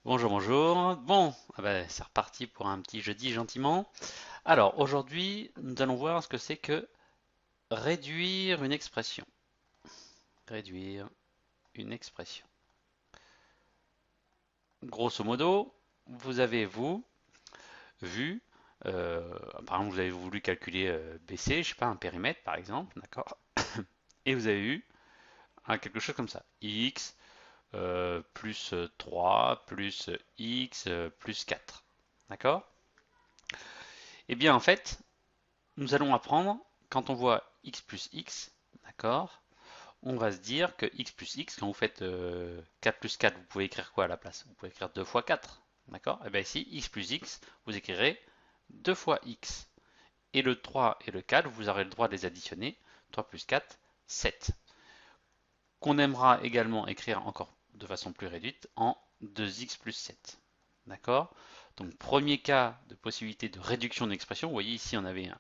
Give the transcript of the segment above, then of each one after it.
Bonjour, bonjour. Bon, c'est reparti pour un petit jeudi gentiment. Alors, aujourd'hui, nous allons voir ce que c'est que réduire une expression. Réduire une expression. Grosso modo, vous avez, vous, vu, par exemple, vous avez voulu calculer BC, je sais pas, un périmètre par exemple, d'accord? Et vous avez eu quelque chose comme ça. X plus 3 plus X plus 4. D'accord? Eh bien, en fait, nous allons apprendre, quand on voit x plus x, d'accord, on va se dire que x plus x, quand vous faites 4 plus 4, vous pouvez écrire quoi à la place? Vous pouvez écrire 2 fois 4, d'accord? Et bien ici, x plus x, vous écrirez 2 fois x. Et le 3 et le 4, vous aurez le droit de les additionner. 3 plus 4, 7. Qu'on aimera également écrire encore de façon plus réduite en 2x plus 7. D'accord? Donc premier cas de possibilité de réduction d'expression, vous voyez ici on avait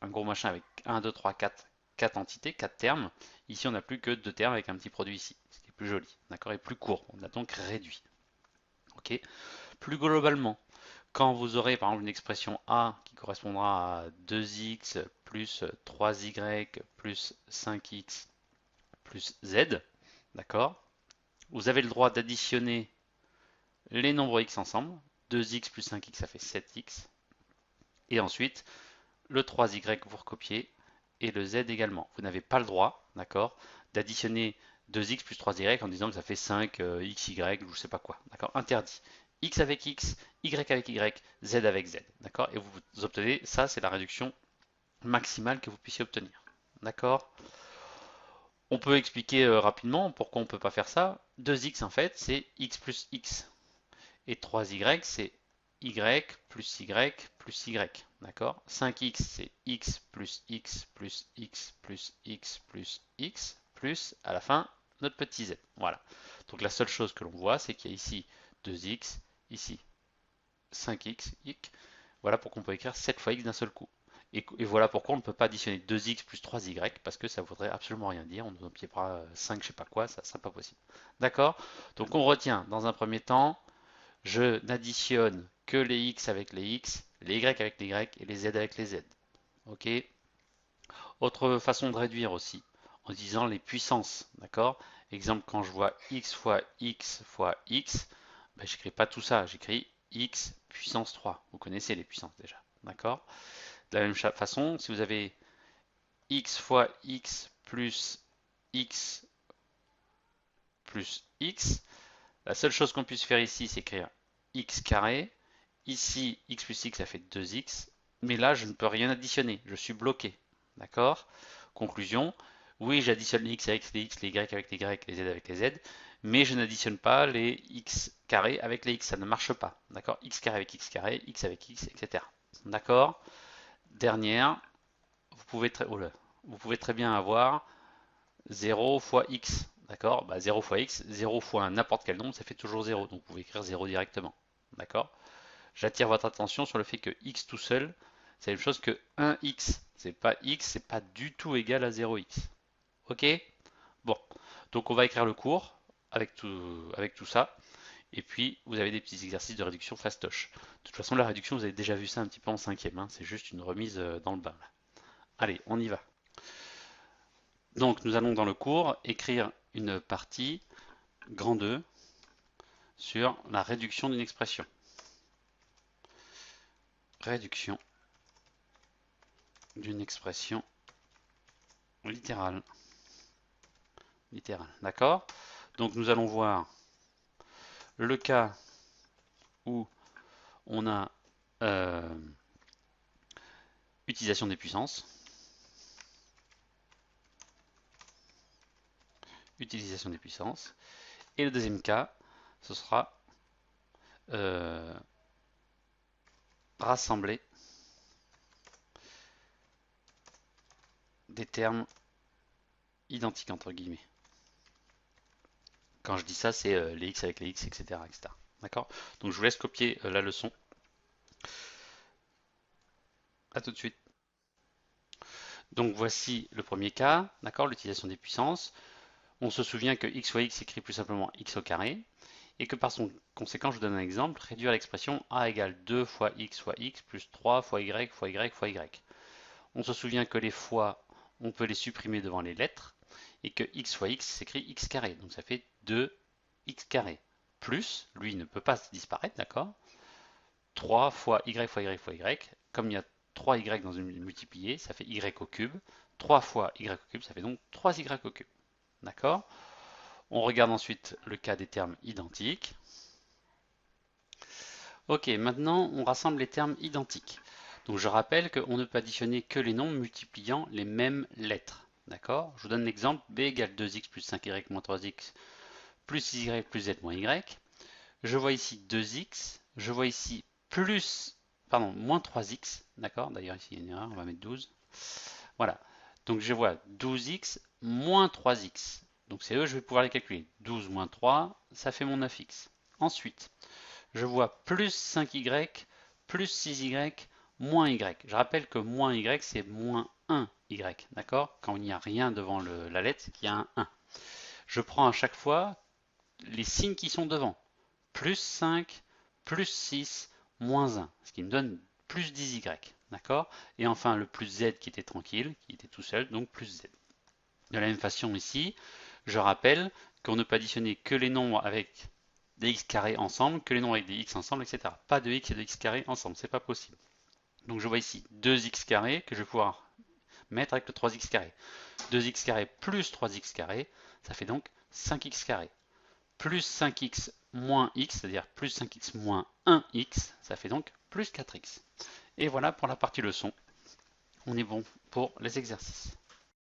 un gros machin avec 1, 2, 3, 4, 4 entités, 4 termes. Ici, on n'a plus que 2 termes avec un petit produit ici, ce qui est plus joli, d'accord, et plus court. On a donc réduit. Ok. Plus globalement, quand vous aurez par exemple une expression A qui correspondra à 2x plus 3y plus 5x plus z, d'accord, vous avez le droit d'additionner les nombres x ensemble. 2x plus 5x, ça fait 7x. Et ensuite, le 3y, vous recopiez, et le z également. Vous n'avez pas le droit, d'accord, d'additionner 2x plus 3y en disant que ça fait 5 xy ou je sais pas quoi, d'accord, interdit. X avec x, y avec y, z avec z, d'accord, et vous obtenez, ça c'est la réduction maximale que vous puissiez obtenir, d'accord. On peut expliquer rapidement pourquoi on ne peut pas faire ça. 2x en fait c'est x plus x, et 3y, c'est y plus y plus y. D'accord? 5x, c'est x plus x plus x plus x plus x plus à la fin notre petit z. Voilà. Donc la seule chose que l'on voit, c'est qu'il y a ici 2x, ici 5x, y. Voilà pourquoi on peut écrire 7 fois x d'un seul coup. Et voilà pourquoi on ne peut pas additionner 2x plus 3y parce que ça voudrait absolument rien dire. On nous obtiendra 5 je sais pas quoi, ça ne sera pas possible. D'accord? Donc on retient dans un premier temps je n'additionne que les x avec les x, les y avec les y et les z avec les z. Ok. Autre façon de réduire aussi, en disant les puissances. D'accord. Exemple, quand je vois x fois x, ben, j'écris pas tout ça, j'écris x puissance 3. Vous connaissez les puissances déjà. D'accord. De la même façon, si vous avez x fois x plus x, la seule chose qu'on puisse faire ici, c'est écrire x carré. Ici, x plus x, ça fait 2x. Mais là, je ne peux rien additionner. Je suis bloqué. D'accord. Conclusion. Oui, j'additionne les x avec les x, les y avec les y, les z avec les z. Mais je n'additionne pas les x carrés avec les x. Ça ne marche pas. D'accord. X carré avec x carré, x avec x, etc. D'accord. Dernière. Vous pouvez très, oh là, vous pouvez très bien avoir 0 fois x. D'accord. 0 fois x, 0 fois n'importe quel nombre, ça fait toujours 0. Donc vous pouvez écrire 0 directement. D'accord. J'attire votre attention sur le fait que x tout seul, c'est la même chose que 1x. C'est pas x, c'est pas du tout égal à 0x. Ok. Bon, donc on va écrire le cours avec tout ça. Et puis, vous avez des petits exercices de réduction fastoche. De toute façon, la réduction, vous avez déjà vu ça un petit peu en cinquième, hein. C'est juste une remise dans le bain. Allez, on y va. Donc, nous allons dans le cours écrire une partie grand 2 sur la réduction d'une expression. Réduction d'une expression littérale. Littérale, d'accord? Donc nous allons voir le cas où on a euh, utilisation des puissances. Utilisation des puissances. Et le deuxième cas, ce sera euh, rassembler des termes identiques entre guillemets. Quand je dis ça, c'est les x avec les x, etc. etc. D'accord. Donc je vous laisse copier la leçon. A tout de suite. Donc voici le premier cas, d'accord, l'utilisation des puissances. On se souvient que x fois x écrit plus simplement x au carré. et que par son conséquent, je vous donne un exemple, réduire l'expression a égale 2 fois x plus 3 fois y fois y fois y. On se souvient que les fois, on peut les supprimer devant les lettres, et que x fois x s'écrit x carré, donc ça fait 2x carré. Plus, lui ne peut pas disparaître, d'accord? 3 fois y fois y fois y, comme il y a 3y dans une multipliée, ça fait y au cube. 3 fois y au cube, ça fait donc 3y au cube. D'accord? On regarde ensuite le cas des termes identiques. Ok, maintenant on rassemble les termes identiques. Donc je rappelle qu'on ne peut additionner que les nombres multipliant les mêmes lettres. D'accord? Je vous donne l'exemple, b égale 2x plus 5y moins 3x plus 6y plus z moins y. Je vois ici 2x, je vois ici plus, pardon, moins 3x, d'accord? D'ailleurs ici il y a une erreur, on va mettre 12. Voilà, donc je vois 12x moins 3x. Donc c'est eux, je vais pouvoir les calculer. 12 moins 3, ça fait mon 9x. Ensuite, je vois plus 5y, plus 6y, moins y. Je rappelle que moins y, c'est moins 1y, d'accord? Quand il n'y a rien devant la lettre, c'est qu'il y a un 1. Je prends à chaque fois les signes qui sont devant. Plus 5, plus 6, moins 1, ce qui me donne plus 10y, d'accord? Et enfin le plus z qui était tranquille, qui était tout seul, donc plus z. De la même façon ici, je rappelle qu'on ne peut additionner que les nombres avec des x carrés ensemble, que les nombres avec des x ensemble, etc. Pas de x et de x carrés ensemble, c'est pas possible. Donc je vois ici 2x carré que je vais pouvoir mettre avec le 3x carré. 2x carré plus 3x carré, ça fait donc 5x carré. Plus 5x moins x, c'est-à-dire plus 5x moins 1x, ça fait donc plus 4x. Et voilà pour la partie leçon. On est bon pour les exercices.